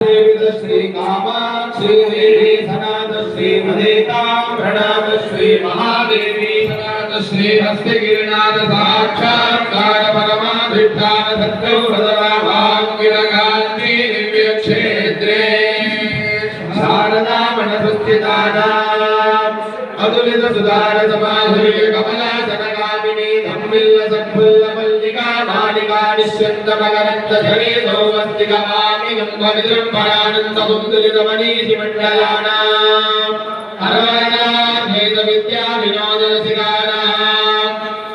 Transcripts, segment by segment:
श्री कामाक्षी देवी सनात श्री मदेता प्रणाम श्री महादेवी सनात श्री हस्तगिरिनाथ साक्षात्कार परमाधिष्ठान सत्यो भद्रभाग्यगांधी दिव्य क्षेत्रे शारदा मनसुस्थितानां अतुलित सुधार समाधि कमला जनगामिनी धम्मिल्ल सत्फुल्ल मल्लिका मालिका निश्चंद मकरंद झरी सौमस्तिका विजृंभणानंद कुंदलित मनीषि मंडलानां अरवरनाथेत विद्या विनोद रसिकानां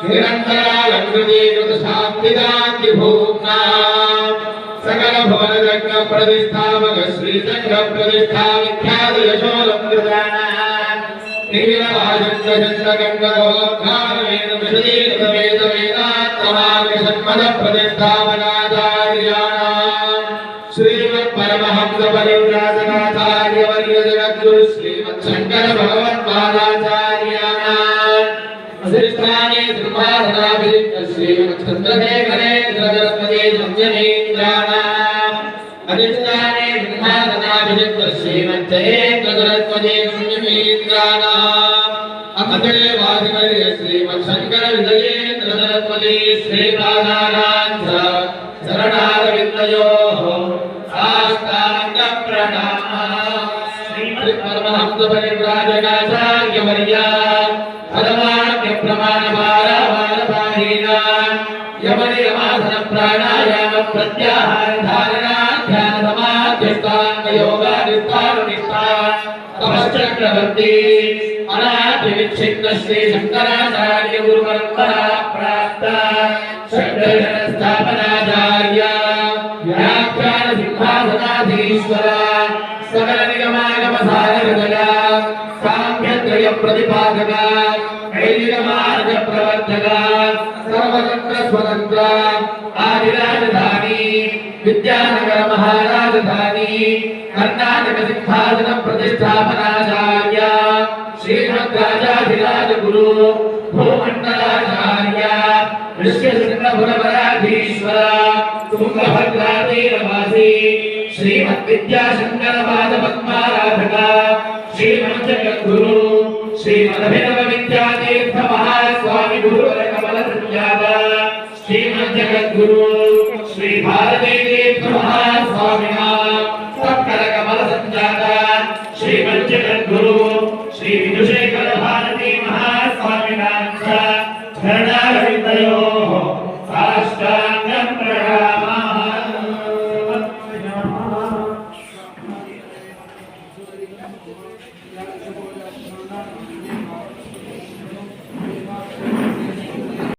निरंतरालंकृतीकृत शाब्दिदान्ति भूम्नां सकल भुवन जगत प्रतिष्ठापक श्री चक्र प्रतिष्ठा विख्यात यशोलंकृतानां निखिल भाजंत चंद्र गंग गोलोद्धार वेद विशदीकृत वेद वेदात्मार्ग सन्मद प्रतिष्ठापनाचार्याणां श्रीमत् परमहंस परिव्राजकाचार्य वर्य जगद्गुरु श्रीमत् शंकर भगवत्पादाचार्याणां अधिष्ठाने सिंहासनाभिषिक्त श्रीमत् चंद्रशेखरेन्द्र सरस्वती संयमेन्द्राणां अधिष्ठाने सिंहासनाभिषिक्त श्रीमत् जयेन्द्र सरस्वती संयमेन्द्राणां अखिले वादिवर्य श्रीमत् शंकर विजयेन्द्र सरस्वती श्रीपादानां शरणारविन्दयोः साष्टांग प्रणामः श्रीमत् परमहंस परिव्राजकाचार्य वर्य परमार्थ प्रमाण पारावारपाहीना यमन यमासन प्राणायाम प्रत्याहार धारणा ध्यान समाधिष्ठांग योगाधिष्ठान निष्ठा तपश्चक्रवर्ती अनादि विच्छिन्न श्री शंकराचार्य गुरु परंपरा प्राप्त षड्दर्शन स्थापनाचार्य व्याख्यान सिंहासनाधीश्वर सकल निगमागम सारहृदय साम्यत्रय प्रतिपादक वैदिक मार्ग प्रवर्तक सर्वतंत्र स्वतंत्र आदिराजधानी विद्यानगर महाराजधानी कर्नाटक सिंहासन प्रतिष्ठापनाचार्य श्रीमद् राजाधिराज गुरु भूमंडलाचार्य ऋष्यशृंगपुरपराधीश्वर तुंगभद्रातीरवासी श्रीमद् विद्याशंकर पाद पद्माराधक श्रीमद् जगद्गुरु श्रीमदभिनव विद्यातीर्थ महास्वामी गुरुवर कमल संजात श्रीमद् जगद्गुरु श्री भारती तीर्थ महास्वामिना सत्कर कमल संजात श्रीमद् जगद्गुरु श्री विदुशेखर भारती महास्वामिना शरणारविन्दयोः साष्टांग प्रणामः।